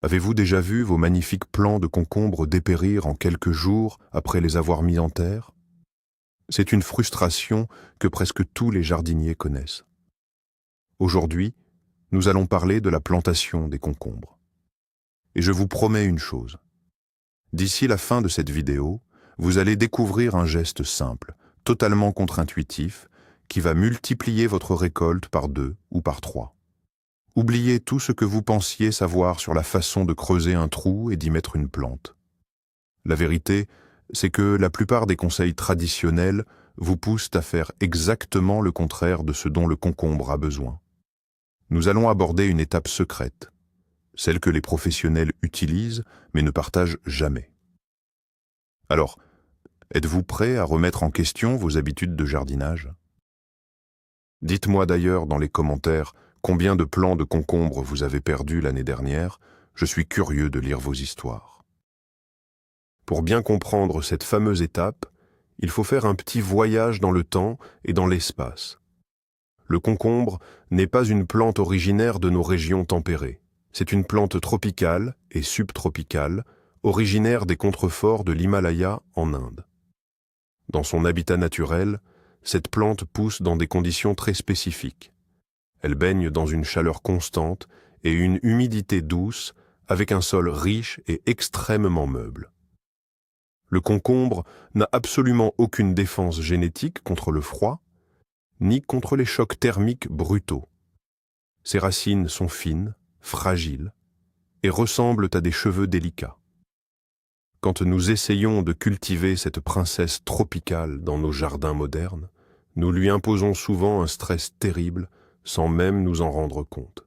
Avez-vous déjà vu vos magnifiques plants de concombres dépérir en quelques jours après les avoir mis en terre? C'est une frustration que presque tous les jardiniers connaissent. Aujourd'hui, nous allons parler de la plantation des concombres. Et je vous promets une chose. D'ici la fin de cette vidéo, vous allez découvrir un geste simple, totalement contre-intuitif, qui va multiplier votre récolte par 2 ou par 3. Oubliez tout ce que vous pensiez savoir sur la façon de creuser un trou et d'y mettre une plante. La vérité, c'est que la plupart des conseils traditionnels vous poussent à faire exactement le contraire de ce dont le concombre a besoin. Nous allons aborder une étape secrète, celle que les professionnels utilisent mais ne partagent jamais. Alors, êtes-vous prêt à remettre en question vos habitudes de jardinage? Dites-moi d'ailleurs dans les commentaires combien de plants de concombres vous avez perdus l'année dernière. Je suis curieux de lire vos histoires. Pour bien comprendre cette fameuse étape, il faut faire un petit voyage dans le temps et dans l'espace. Le concombre n'est pas une plante originaire de nos régions tempérées. C'est une plante tropicale et subtropicale, originaire des contreforts de l'Himalaya en Inde. Dans son habitat naturel, cette plante pousse dans des conditions très spécifiques. Elle baigne dans une chaleur constante et une humidité douce, avec un sol riche et extrêmement meuble. Le concombre n'a absolument aucune défense génétique contre le froid, ni contre les chocs thermiques brutaux. Ses racines sont fines, fragiles, et ressemblent à des cheveux délicats. Quand nous essayons de cultiver cette princesse tropicale dans nos jardins modernes, nous lui imposons souvent un stress terrible sans même nous en rendre compte.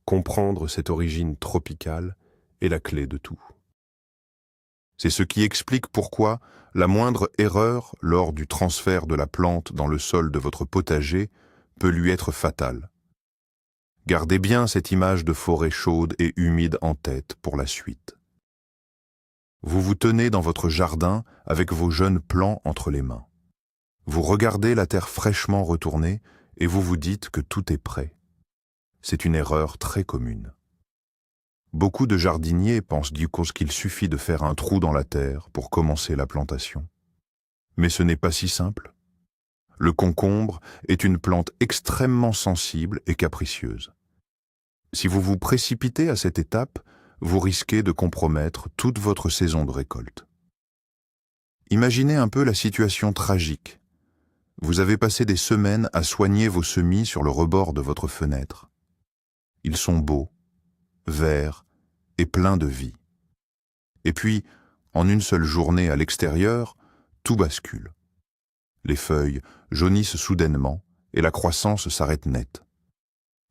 Comprendre cette origine tropicale est la clé de tout. C'est ce qui explique pourquoi la moindre erreur lors du transfert de la plante dans le sol de votre potager peut lui être fatale. Gardez bien cette image de forêt chaude et humide en tête pour la suite. Vous vous tenez dans votre jardin avec vos jeunes plants entre les mains. Vous regardez la terre fraîchement retournée et vous vous dites que tout est prêt. C'est une erreur très commune. Beaucoup de jardiniers pensent du coup qu'il suffit de faire un trou dans la terre pour commencer la plantation. Mais ce n'est pas si simple. Le concombre est une plante extrêmement sensible et capricieuse. Si vous vous précipitez à cette étape, vous risquez de compromettre toute votre saison de récolte. Imaginez un peu la situation tragique. Vous avez passé des semaines à soigner vos semis sur le rebord de votre fenêtre. Ils sont beaux, verts et pleins de vie. Et puis, en une seule journée à l'extérieur, tout bascule. Les feuilles jaunissent soudainement et la croissance s'arrête net.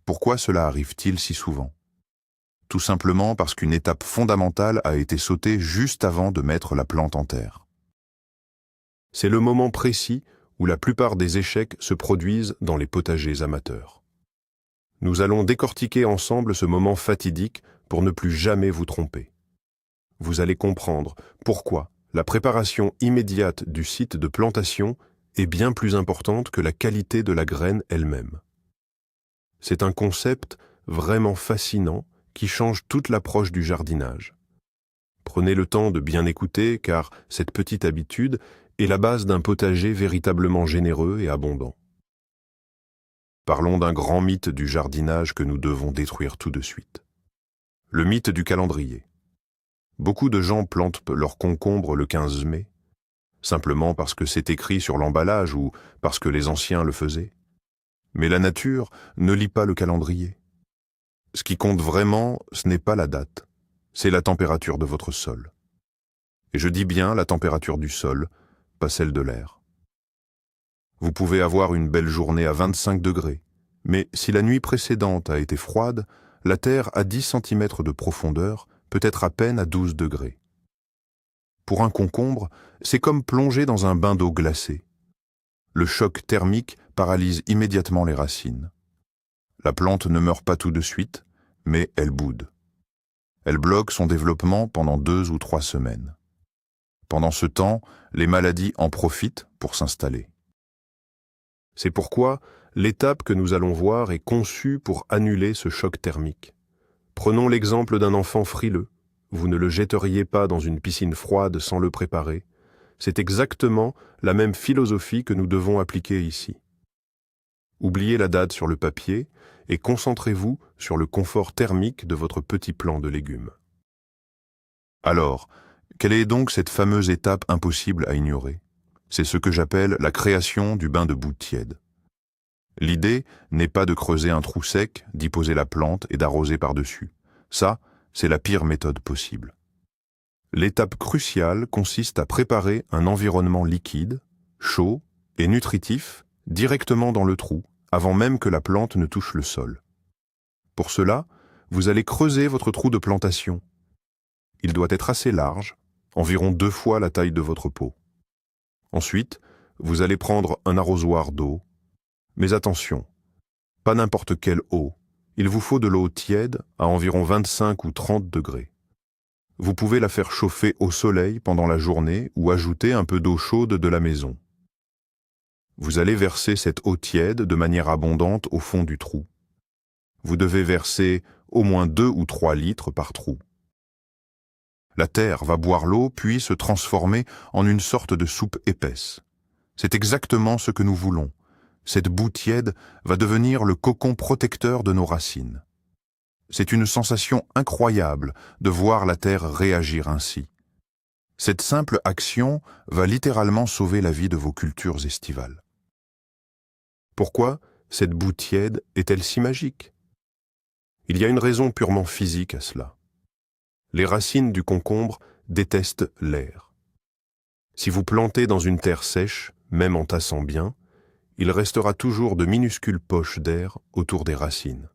Pourquoi cela arrive-t-il si souvent? Tout simplement parce qu'une étape fondamentale a été sautée juste avant de mettre la plante en terre. C'est le moment précis où la plupart des échecs se produisent dans les potagers amateurs. Nous allons décortiquer ensemble ce moment fatidique pour ne plus jamais vous tromper. Vous allez comprendre pourquoi la préparation immédiate du site de plantation est bien plus importante que la qualité de la graine elle-même. C'est un concept vraiment fascinant qui change toute l'approche du jardinage. Prenez le temps de bien écouter car cette petite habitude est la base d'un potager véritablement généreux et abondant. Parlons d'un grand mythe du jardinage que nous devons détruire tout de suite. Le mythe du calendrier. Beaucoup de gens plantent leurs concombres le 15 mai, simplement parce que c'est écrit sur l'emballage ou parce que les anciens le faisaient. Mais la nature ne lit pas le calendrier. Ce qui compte vraiment, ce n'est pas la date, c'est la température de votre sol. Et je dis bien la température du sol, pas celle de l'air. Vous pouvez avoir une belle journée à 25 degrés, mais si la nuit précédente a été froide, la terre à 10 cm de profondeur peut être à peine à 12 degrés. Pour un concombre, c'est comme plonger dans un bain d'eau glacée. Le choc thermique paralyse immédiatement les racines. La plante ne meurt pas tout de suite, mais elle boude. Elle bloque son développement pendant 2 ou 3 semaines. Pendant ce temps, les maladies en profitent pour s'installer. C'est pourquoi l'étape que nous allons voir est conçue pour annuler ce choc thermique. Prenons l'exemple d'un enfant frileux. Vous ne le jetteriez pas dans une piscine froide sans le préparer. C'est exactement la même philosophie que nous devons appliquer ici. Oubliez la date sur le papier et concentrez-vous sur le confort thermique de votre petit plant de légumes. Alors, quelle est donc cette fameuse étape impossible à ignorer? C'est ce que j'appelle la création du bain de boue tiède. L'idée n'est pas de creuser un trou sec, d'y poser la plante et d'arroser par-dessus. Ça, c'est la pire méthode possible. L'étape cruciale consiste à préparer un environnement liquide, chaud et nutritif directement dans le trou, avant même que la plante ne touche le sol. Pour cela, vous allez creuser votre trou de plantation. Il doit être assez large, environ 2 fois la taille de votre pot. Ensuite, vous allez prendre un arrosoir d'eau. Mais attention, pas n'importe quelle eau. Il vous faut de l'eau tiède à environ 25 ou 30 degrés. Vous pouvez la faire chauffer au soleil pendant la journée ou ajouter un peu d'eau chaude de la maison. Vous allez verser cette eau tiède de manière abondante au fond du trou. Vous devez verser au moins 2 ou 3 litres par trou. La terre va boire l'eau puis se transformer en une sorte de soupe épaisse. C'est exactement ce que nous voulons. Cette boue tiède va devenir le cocon protecteur de nos racines. C'est une sensation incroyable de voir la terre réagir ainsi. Cette simple action va littéralement sauver la vie de vos cultures estivales. Pourquoi cette boue tiède est-elle si magique? Il y a une raison purement physique à cela. Les racines du concombre détestent l'air. Si vous plantez dans une terre sèche, même en tassant bien, il restera toujours de minuscules poches d'air autour des racines.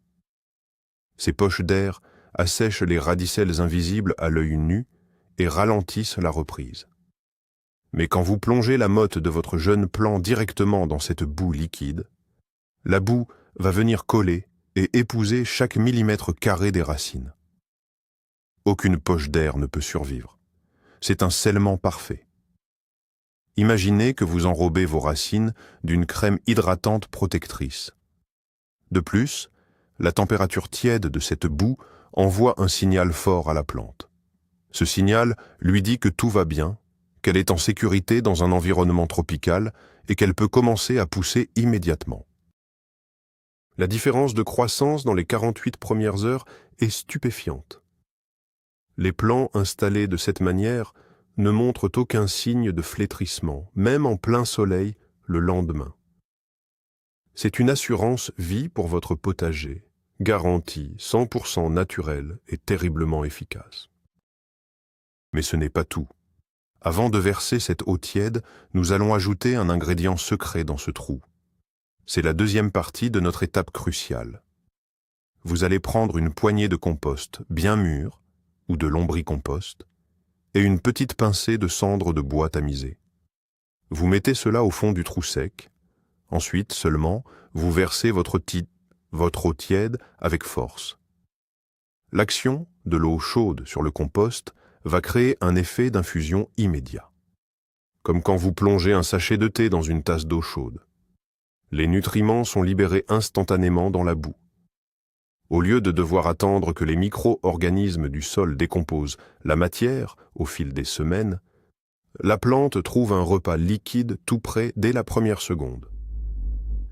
Ces poches d'air assèchent les radicelles invisibles à l'œil nu et ralentissent la reprise. Mais quand vous plongez la motte de votre jeune plant directement dans cette boue liquide, la boue va venir coller et épouser chaque millimètre carré des racines. Aucune poche d'air ne peut survivre. C'est un scellement parfait. Imaginez que vous enrobez vos racines d'une crème hydratante protectrice. De plus, la température tiède de cette boue envoie un signal fort à la plante. Ce signal lui dit que tout va bien, qu'elle est en sécurité dans un environnement tropical et qu'elle peut commencer à pousser immédiatement. La différence de croissance dans les 48 premières heures est stupéfiante. Les plants installés de cette manière ne montrent aucun signe de flétrissement, même en plein soleil le lendemain. C'est une assurance vie pour votre potager, garantie 100% naturelle et terriblement efficace. Mais ce n'est pas tout. Avant de verser cette eau tiède, nous allons ajouter un ingrédient secret dans ce trou. C'est la deuxième partie de notre étape cruciale. Vous allez prendre une poignée de compost bien mûr, ou de lombricompost, et une petite pincée de cendre de bois tamisé. Vous mettez cela au fond du trou sec. Ensuite seulement, vous versez votre eau tiède avec force. L'action de l'eau chaude sur le compost va créer un effet d'infusion immédiat. Comme quand vous plongez un sachet de thé dans une tasse d'eau chaude. Les nutriments sont libérés instantanément dans la boue. Au lieu de devoir attendre que les micro-organismes du sol décomposent la matière au fil des semaines, la plante trouve un repas liquide tout prêt dès la première seconde.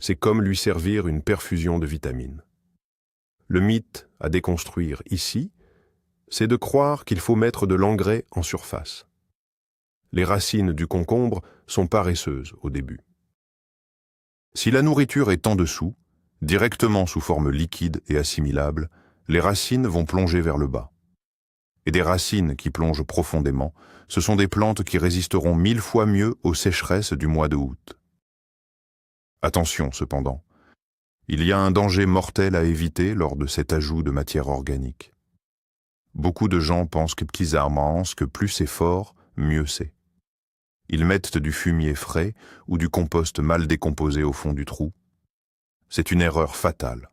C'est comme lui servir une perfusion de vitamines. Le mythe à déconstruire ici, c'est de croire qu'il faut mettre de l'engrais en surface. Les racines du concombre sont paresseuses au début. Si la nourriture est en dessous, directement sous forme liquide et assimilable, les racines vont plonger vers le bas. Et des racines qui plongent profondément, ce sont des plantes qui résisteront 1000 fois mieux aux sécheresses du mois de août. Attention cependant, il y a un danger mortel à éviter lors de cet ajout de matière organique. Beaucoup de gens pensent que plus c'est fort, mieux c'est. Ils mettent du fumier frais ou du compost mal décomposé au fond du trou. C'est une erreur fatale.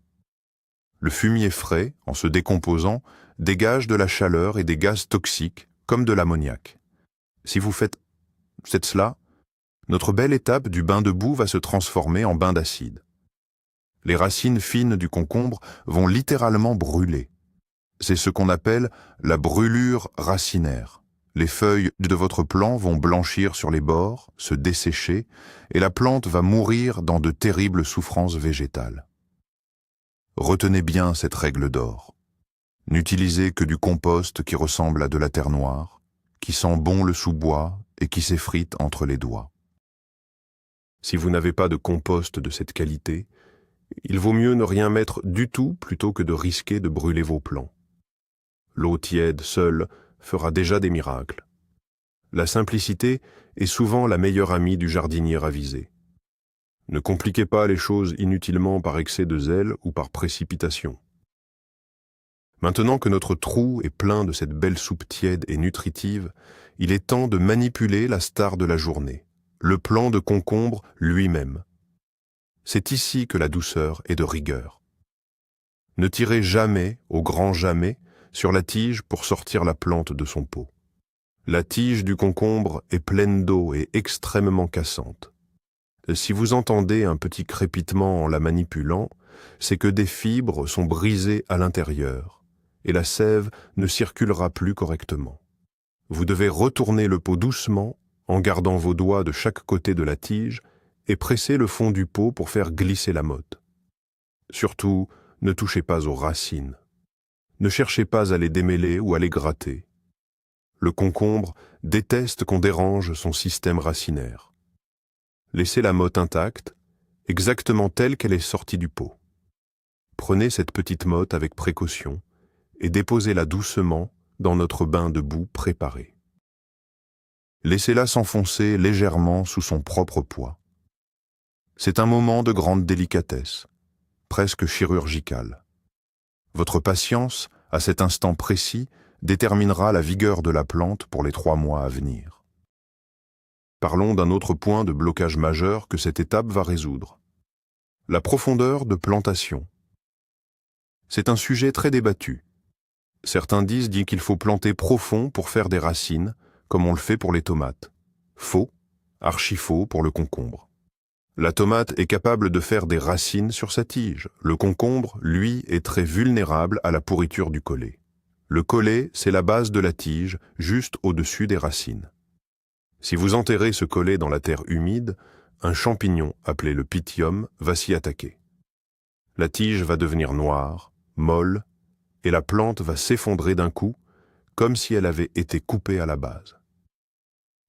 Le fumier frais, en se décomposant, dégage de la chaleur et des gaz toxiques, comme de l'ammoniac. Si vous faites cela, notre belle étape du bain de boue va se transformer en bain d'acide. Les racines fines du concombre vont littéralement brûler. C'est ce qu'on appelle la brûlure racinaire. Les feuilles de votre plant vont blanchir sur les bords, se dessécher, et la plante va mourir dans de terribles souffrances végétales. Retenez bien cette règle d'or. N'utilisez que du compost qui ressemble à de la terre noire, qui sent bon le sous-bois et qui s'effrite entre les doigts. Si vous n'avez pas de compost de cette qualité, il vaut mieux ne rien mettre du tout plutôt que de risquer de brûler vos plants. L'eau tiède seule fera déjà des miracles. La simplicité est souvent la meilleure amie du jardinier ravisé. Ne compliquez pas les choses inutilement par excès de zèle ou par précipitation. Maintenant que notre trou est plein de cette belle soupe tiède et nutritive, il est temps de manipuler la star de la journée, le plant de concombre lui-même. C'est ici que la douceur est de rigueur. Ne tirez jamais, au grand jamais, sur la tige pour sortir la plante de son pot. La tige du concombre est pleine d'eau et extrêmement cassante. Si vous entendez un petit crépitement en la manipulant, c'est que des fibres sont brisées à l'intérieur et la sève ne circulera plus correctement. Vous devez retourner le pot doucement en gardant vos doigts de chaque côté de la tige et presser le fond du pot pour faire glisser la motte. Surtout, ne touchez pas aux racines. Ne cherchez pas à les démêler ou à les gratter. Le concombre déteste qu'on dérange son système racinaire. Laissez la motte intacte, exactement telle qu'elle est sortie du pot. Prenez cette petite motte avec précaution et déposez-la doucement dans notre bain de boue préparé. Laissez-la s'enfoncer légèrement sous son propre poids. C'est un moment de grande délicatesse, presque chirurgicale. Votre patience, à cet instant précis, déterminera la vigueur de la plante pour les 3 mois à venir. Parlons d'un autre point de blocage majeur que cette étape va résoudre. La profondeur de plantation. C'est un sujet très débattu. Certains disent qu'il faut planter profond pour faire des racines, comme on le fait pour les tomates. Faux, archi faux pour le concombre. La tomate est capable de faire des racines sur sa tige. Le concombre, lui, est très vulnérable à la pourriture du collet. Le collet, c'est la base de la tige, juste au-dessus des racines. Si vous enterrez ce collet dans la terre humide, un champignon, appelé le pythium, va s'y attaquer. La tige va devenir noire, molle, et la plante va s'effondrer d'un coup, comme si elle avait été coupée à la base.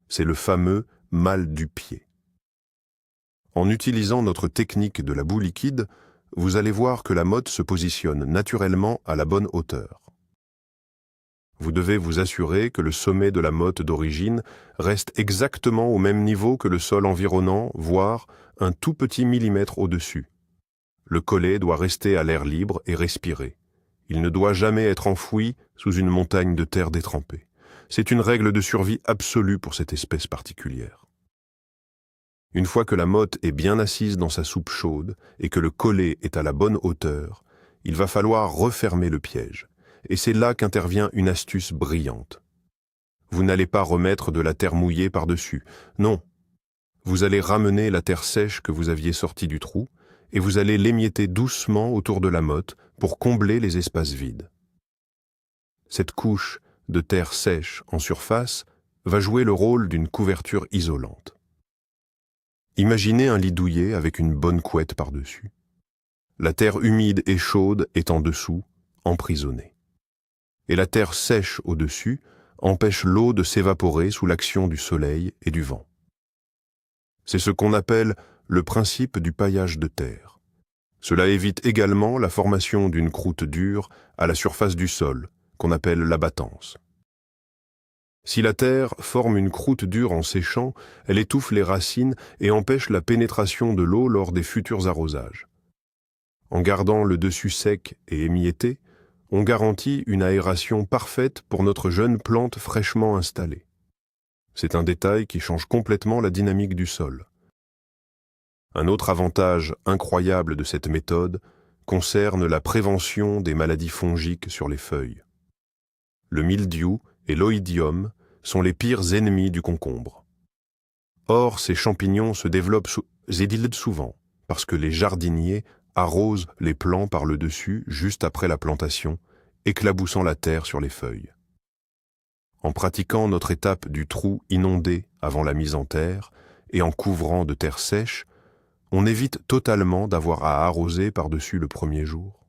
C'est le fameux mal du pied. En utilisant notre technique de la boue liquide, vous allez voir que la motte se positionne naturellement à la bonne hauteur. Vous devez vous assurer que le sommet de la motte d'origine reste exactement au même niveau que le sol environnant, voire un tout petit millimètre au-dessus. Le collet doit rester à l'air libre et respirer. Il ne doit jamais être enfoui sous une montagne de terre détrempée. C'est une règle de survie absolue pour cette espèce particulière. Une fois que la motte est bien assise dans sa soupe chaude et que le collet est à la bonne hauteur, il va falloir refermer le piège. Et c'est là qu'intervient une astuce brillante. Vous n'allez pas remettre de la terre mouillée par-dessus. Non. Vous allez ramener la terre sèche que vous aviez sortie du trou et vous allez l'émietter doucement autour de la motte pour combler les espaces vides. Cette couche de terre sèche en surface va jouer le rôle d'une couverture isolante. Imaginez un lit douillet avec une bonne couette par-dessus. La terre humide et chaude est en dessous, emprisonnée. Et la terre sèche au-dessus empêche l'eau de s'évaporer sous l'action du soleil et du vent. C'est ce qu'on appelle le principe du paillage de terre. Cela évite également la formation d'une croûte dure à la surface du sol, qu'on appelle l'abattance. Si la terre forme une croûte dure en séchant, elle étouffe les racines et empêche la pénétration de l'eau lors des futurs arrosages. En gardant le dessus sec et émietté, on garantit une aération parfaite pour notre jeune plante fraîchement installée. C'est un détail qui change complètement la dynamique du sol. Un autre avantage incroyable de cette méthode concerne la prévention des maladies fongiques sur les feuilles. Le mildiou et l'oïdium sont les pires ennemis du concombre. Or, ces champignons se développent souvent parce que les jardiniers arrosent les plants par le dessus juste après la plantation éclaboussant la terre sur les feuilles. En pratiquant notre étape du trou inondé avant la mise en terre et en couvrant de terre sèche, on évite totalement d'avoir à arroser par-dessus le premier jour.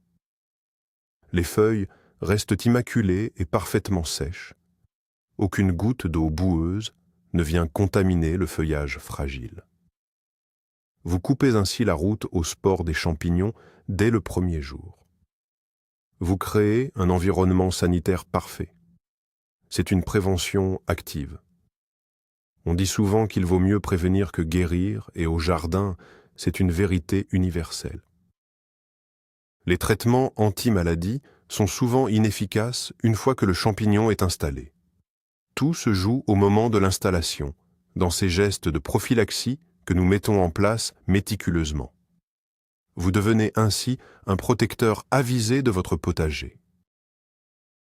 Les feuilles restent immaculées et parfaitement sèches. Aucune goutte d'eau boueuse ne vient contaminer le feuillage fragile. Vous coupez ainsi la route aux spores des champignons dès le premier jour. Vous créez un environnement sanitaire parfait. C'est une prévention active. On dit souvent qu'il vaut mieux prévenir que guérir, et au jardin, c'est une vérité universelle. Les traitements anti-maladies sont souvent inefficaces une fois que le champignon est installé. Tout se joue au moment de l'installation, dans ces gestes de prophylaxie que nous mettons en place méticuleusement. Vous devenez ainsi un protecteur avisé de votre potager.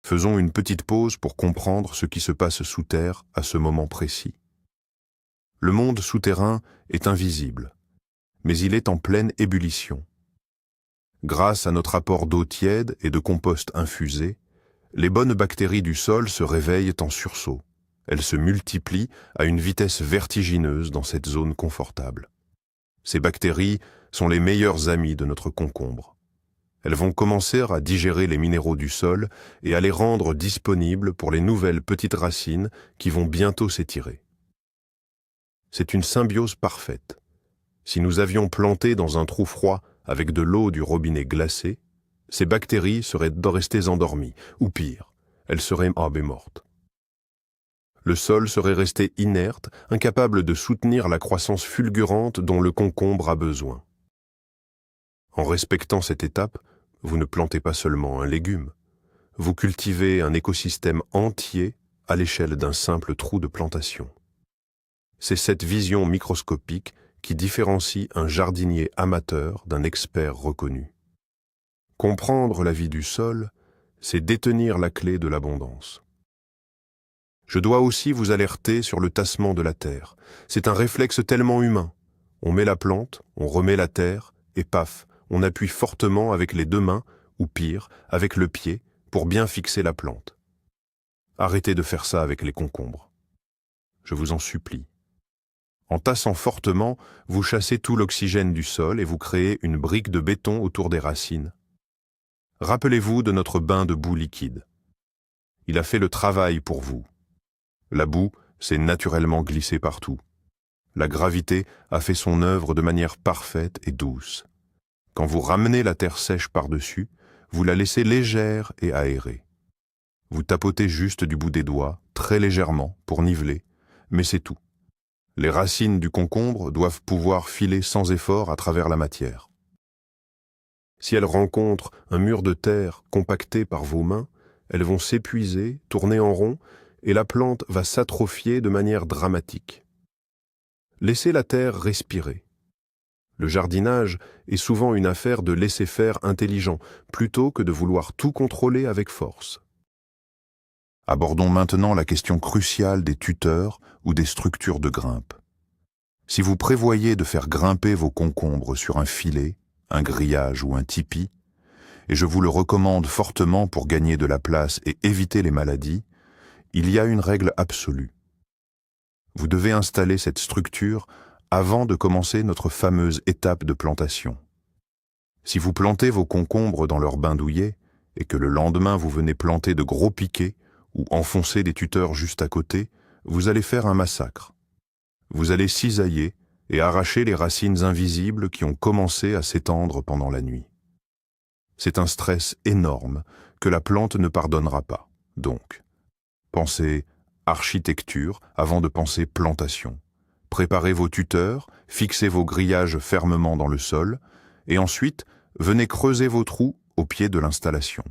Faisons une petite pause pour comprendre ce qui se passe sous terre à ce moment précis. Le monde souterrain est invisible, mais il est en pleine ébullition. Grâce à notre apport d'eau tiède et de compost infusé, les bonnes bactéries du sol se réveillent en sursaut. Elles se multiplient à une vitesse vertigineuse dans cette zone confortable. Ces bactéries sont les meilleures amies de notre concombre. Elles vont commencer à digérer les minéraux du sol et à les rendre disponibles pour les nouvelles petites racines qui vont bientôt s'étirer. C'est une symbiose parfaite. Si nous avions planté dans un trou froid avec de l'eau du robinet glacé, ces bactéries seraient restées endormies, ou pire, elles seraient mortes. Le sol serait resté inerte, incapable de soutenir la croissance fulgurante dont le concombre a besoin. En respectant cette étape, vous ne plantez pas seulement un légume, vous cultivez un écosystème entier à l'échelle d'un simple trou de plantation. C'est cette vision microscopique qui différencie un jardinier amateur d'un expert reconnu. Comprendre la vie du sol, c'est détenir la clé de l'abondance. Je dois aussi vous alerter sur le tassement de la terre. C'est un réflexe tellement humain. On met la plante, on remet la terre, et paf, on appuie fortement avec les deux mains, ou pire, avec le pied, pour bien fixer la plante. Arrêtez de faire ça avec les concombres. Je vous en supplie. En tassant fortement, vous chassez tout l'oxygène du sol et vous créez une brique de béton autour des racines. Rappelez-vous de notre bain de boue liquide. Il a fait le travail pour vous. La boue s'est naturellement glissée partout. La gravité a fait son œuvre de manière parfaite et douce. Quand vous ramenez la terre sèche par-dessus, vous la laissez légère et aérée. Vous tapotez juste du bout des doigts, très légèrement, pour niveler, mais c'est tout. Les racines du concombre doivent pouvoir filer sans effort à travers la matière. Si elles rencontrent un mur de terre compacté par vos mains, elles vont s'épuiser, tourner en rond, et la plante va s'atrophier de manière dramatique. Laissez la terre respirer. Le jardinage est souvent une affaire de laisser-faire intelligent, plutôt que de vouloir tout contrôler avec force. Abordons maintenant la question cruciale des tuteurs ou des structures de grimpe. Si vous prévoyez de faire grimper vos concombres sur un filet, un grillage ou un tipi, et je vous le recommande fortement pour gagner de la place et éviter les maladies, il y a une règle absolue. Vous devez installer cette structure avant de commencer notre fameuse étape de plantation. Si vous plantez vos concombres dans leur bain douillet et que le lendemain vous venez planter de gros piquets ou enfoncer des tuteurs juste à côté, vous allez faire un massacre. Vous allez cisailler et arracher les racines invisibles qui ont commencé à s'étendre pendant la nuit. C'est un stress énorme que la plante ne pardonnera pas. Donc, pensez architecture avant de penser plantation. Préparez vos tuteurs, fixez vos grillages fermement dans le sol, et ensuite, venez creuser vos trous au pied de l'installation.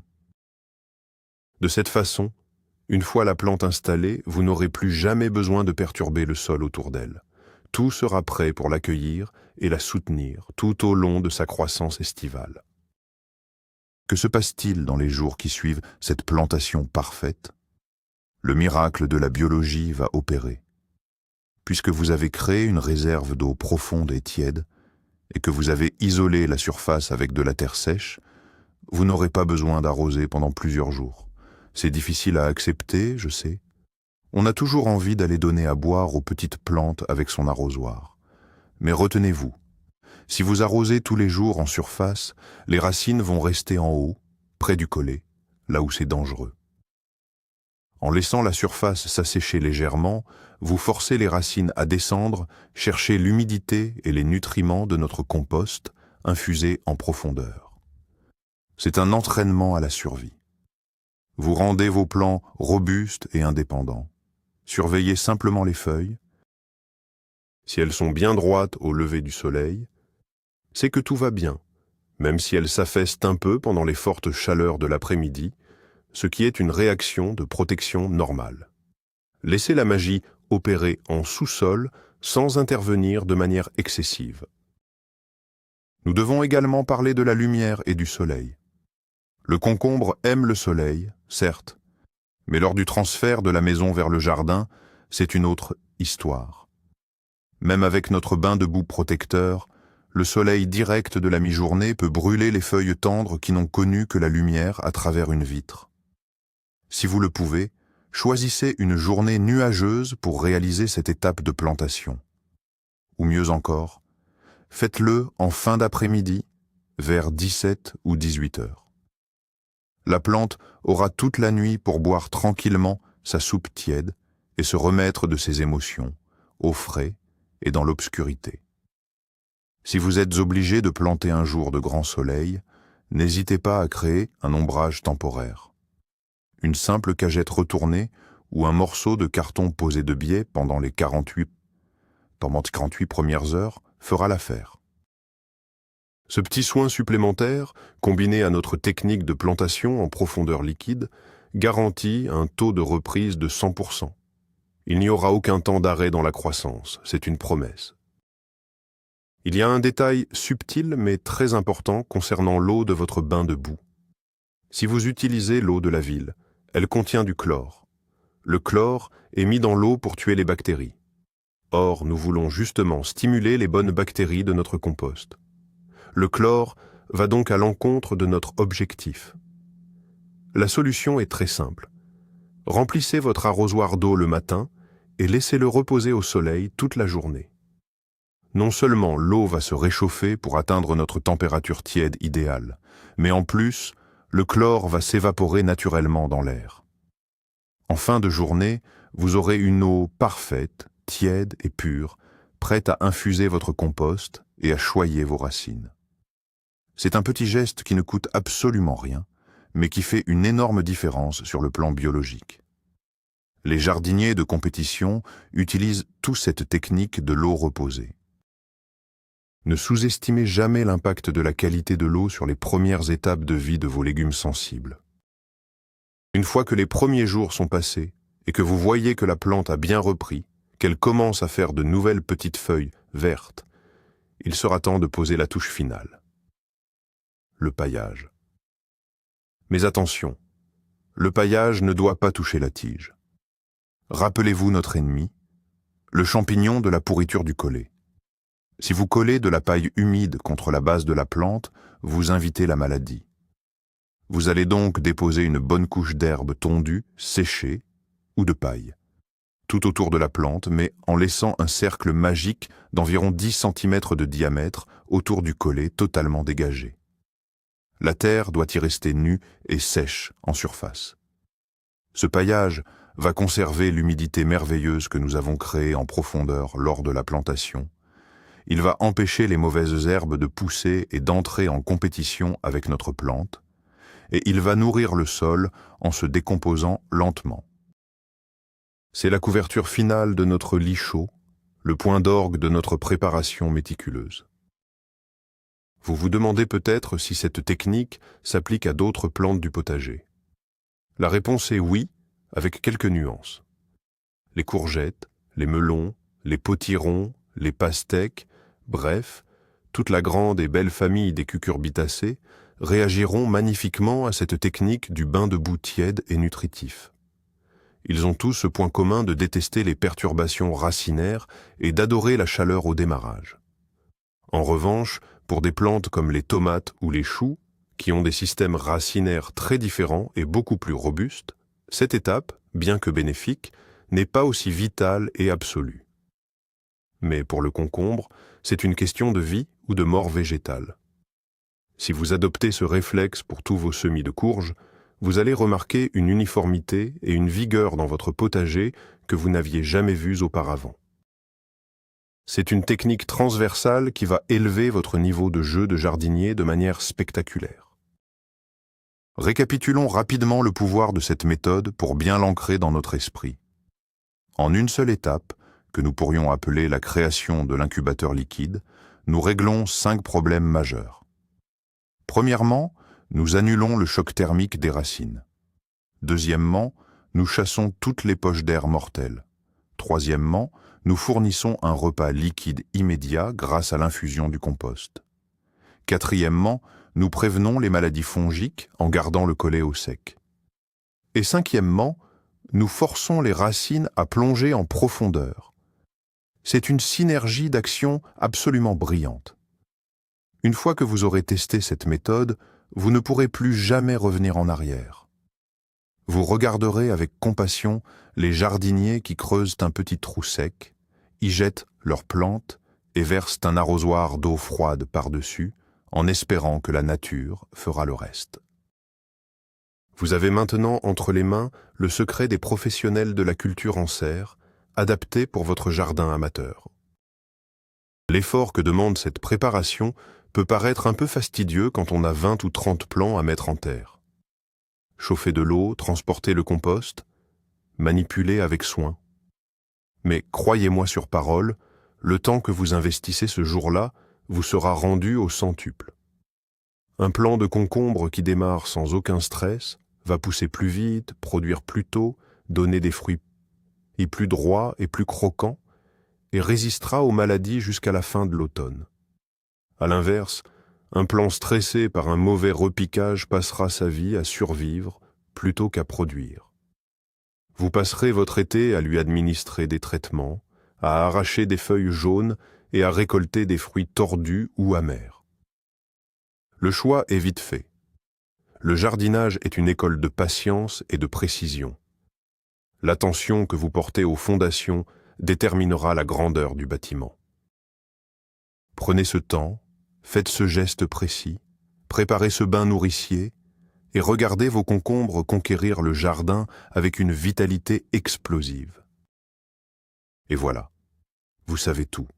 De cette façon, une fois la plante installée, vous n'aurez plus jamais besoin de perturber le sol autour d'elle. Tout sera prêt pour l'accueillir et la soutenir tout au long de sa croissance estivale. Que se passe-t-il dans les jours qui suivent cette plantation parfaite? Le miracle de la biologie va opérer. Puisque vous avez créé une réserve d'eau profonde et tiède, et que vous avez isolé la surface avec de la terre sèche, vous n'aurez pas besoin d'arroser pendant plusieurs jours. C'est difficile à accepter, je sais. On a toujours envie d'aller donner à boire aux petites plantes avec son arrosoir. Mais retenez-vous, si vous arrosez tous les jours en surface, les racines vont rester en haut, près du collet, là où c'est dangereux. En laissant la surface s'assécher légèrement, vous forcez les racines à descendre, chercher l'humidité et les nutriments de notre compost infusé en profondeur. C'est un entraînement à la survie. Vous rendez vos plants robustes et indépendants. Surveillez simplement les feuilles. Si elles sont bien droites au lever du soleil, c'est que tout va bien, même si elles s'affaissent un peu pendant les fortes chaleurs de l'après-midi, ce qui est une réaction de protection normale. Laissez la magie opérer en sous-sol sans intervenir de manière excessive. Nous devons également parler de la lumière et du soleil. Le concombre aime le soleil, certes, mais lors du transfert de la maison vers le jardin, c'est une autre histoire. Même avec notre bain de boue protecteur, le soleil direct de la mi-journée peut brûler les feuilles tendres qui n'ont connu que la lumière à travers une vitre. Si vous le pouvez, choisissez une journée nuageuse pour réaliser cette étape de plantation. Ou mieux encore, faites-le en fin d'après-midi, vers 17 ou 18 heures. La plante aura toute la nuit pour boire tranquillement sa soupe tiède et se remettre de ses émotions, au frais et dans l'obscurité. Si vous êtes obligé de planter un jour de grand soleil, n'hésitez pas à créer un ombrage temporaire. Une simple cagette retournée ou un morceau de carton posé de biais pendant les 48 premières heures fera l'affaire. Ce petit soin supplémentaire, combiné à notre technique de plantation en profondeur liquide, garantit un taux de reprise de 100%. Il n'y aura aucun temps d'arrêt dans la croissance, c'est une promesse. Il y a un détail subtil mais très important concernant l'eau de votre bain de boue. Si vous utilisez l'eau de la ville, elle contient du chlore. Le chlore est mis dans l'eau pour tuer les bactéries. Or, nous voulons justement stimuler les bonnes bactéries de notre compost. Le chlore va donc à l'encontre de notre objectif. La solution est très simple. Remplissez votre arrosoir d'eau le matin et laissez-le reposer au soleil toute la journée. Non seulement l'eau va se réchauffer pour atteindre notre température tiède idéale, mais en plus, le chlore va s'évaporer naturellement dans l'air. En fin de journée, vous aurez une eau parfaite, tiède et pure, prête à infuser votre compost et à choyer vos racines. C'est un petit geste qui ne coûte absolument rien, mais qui fait une énorme différence sur le plan biologique. Les jardiniers de compétition utilisent tous cette technique de l'eau reposée. Ne sous-estimez jamais l'impact de la qualité de l'eau sur les premières étapes de vie de vos légumes sensibles. Une fois que les premiers jours sont passés et que vous voyez que la plante a bien repris, qu'elle commence à faire de nouvelles petites feuilles vertes, il sera temps de poser la touche finale. Le paillage. Mais attention, le paillage ne doit pas toucher la tige. Rappelez-vous notre ennemi, le champignon de la pourriture du collet. Si vous collez de la paille humide contre la base de la plante, vous invitez la maladie. Vous allez donc déposer une bonne couche d'herbe tondue, séchée, ou de paille, tout autour de la plante, mais en laissant un cercle magique d'environ 10 cm de diamètre autour du collet totalement dégagé. La terre doit y rester nue et sèche en surface. Ce paillage va conserver l'humidité merveilleuse que nous avons créée en profondeur lors de la plantation. Il va empêcher les mauvaises herbes de pousser et d'entrer en compétition avec notre plante, et il va nourrir le sol en se décomposant lentement. C'est la couverture finale de notre lit chaud, le point d'orgue de notre préparation méticuleuse. Vous vous demandez peut-être si cette technique s'applique à d'autres plantes du potager. La réponse est oui, avec quelques nuances. Les courgettes, les melons, les potirons, les pastèques, bref, toute la grande et belle famille des cucurbitacées réagiront magnifiquement à cette technique du bain de boue tiède et nutritif. Ils ont tous ce point commun de détester les perturbations racinaires et d'adorer la chaleur au démarrage. En revanche, pour des plantes comme les tomates ou les choux, qui ont des systèmes racinaires très différents et beaucoup plus robustes, cette étape, bien que bénéfique, n'est pas aussi vitale et absolue. Mais pour le concombre, c'est une question de vie ou de mort végétale. Si vous adoptez ce réflexe pour tous vos semis de courges, vous allez remarquer une uniformité et une vigueur dans votre potager que vous n'aviez jamais vues auparavant. C'est une technique transversale qui va élever votre niveau de jeu de jardinier de manière spectaculaire. Récapitulons rapidement le pouvoir de cette méthode pour bien l'ancrer dans notre esprit. En une seule étape, que nous pourrions appeler la création de l'incubateur liquide, nous réglons 5 problèmes majeurs. Premièrement, nous annulons le choc thermique des racines. Deuxièmement, nous chassons toutes les poches d'air mortelles. Troisièmement, nous fournissons un repas liquide immédiat grâce à l'infusion du compost. Quatrièmement, nous prévenons les maladies fongiques en gardant le collet au sec. Et cinquièmement, nous forçons les racines à plonger en profondeur. C'est une synergie d'action absolument brillante. Une fois que vous aurez testé cette méthode, vous ne pourrez plus jamais revenir en arrière. Vous regarderez avec compassion les jardiniers qui creusent un petit trou sec, y jettent leurs plantes et versent un arrosoir d'eau froide par-dessus, en espérant que la nature fera le reste. Vous avez maintenant entre les mains le secret des professionnels de la culture en serre, adapté pour votre jardin amateur. L'effort que demande cette préparation peut paraître un peu fastidieux quand on a 20 ou 30 plants à mettre en terre. Chauffer de l'eau, transporter le compost, manipuler avec soin. Mais croyez-moi sur parole, le temps que vous investissez ce jour-là vous sera rendu au centuple. Un plant de concombre qui démarre sans aucun stress va pousser plus vite, produire plus tôt, donner des fruits plus droits et plus croquants, et résistera aux maladies jusqu'à la fin de l'automne. À l'inverse, un plant stressé par un mauvais repiquage passera sa vie à survivre plutôt qu'à produire. Vous passerez votre été à lui administrer des traitements, à arracher des feuilles jaunes et à récolter des fruits tordus ou amers. Le choix est vite fait. Le jardinage est une école de patience et de précision. L'attention que vous portez aux fondations déterminera la grandeur du bâtiment. Prenez ce temps, faites ce geste précis, préparez ce bain nourricier et regardez vos concombres conquérir le jardin avec une vitalité explosive. Et voilà, vous savez tout.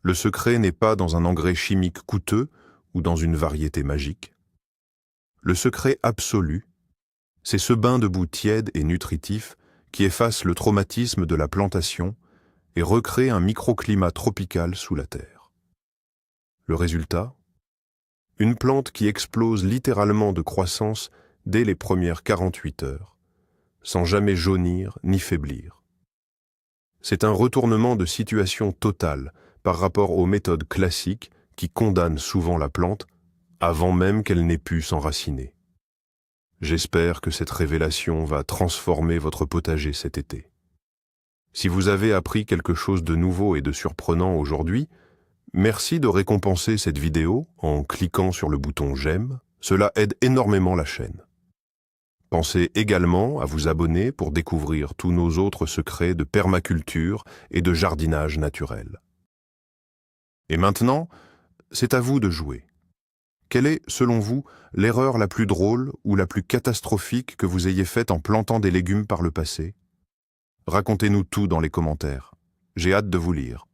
Le secret n'est pas dans un engrais chimique coûteux ou dans une variété magique. Le secret absolu, c'est ce bain de boue tiède et nutritif qui efface le traumatisme de la plantation et recrée un microclimat tropical sous la terre. Le résultat ? Une plante qui explose littéralement de croissance dès les premières 48 heures, sans jamais jaunir ni faiblir. C'est un retournement de situation total par rapport aux méthodes classiques qui condamnent souvent la plante avant même qu'elle n'ait pu s'enraciner. J'espère que cette révélation va transformer votre potager cet été. Si vous avez appris quelque chose de nouveau et de surprenant aujourd'hui, merci de récompenser cette vidéo en cliquant sur le bouton « J'aime », cela aide énormément la chaîne. Pensez également à vous abonner pour découvrir tous nos autres secrets de permaculture et de jardinage naturel. Et maintenant, c'est à vous de jouer. Quelle est, selon vous, l'erreur la plus drôle ou la plus catastrophique que vous ayez faite en plantant des légumes par le passé ? Racontez-nous tout dans les commentaires. J'ai hâte de vous lire.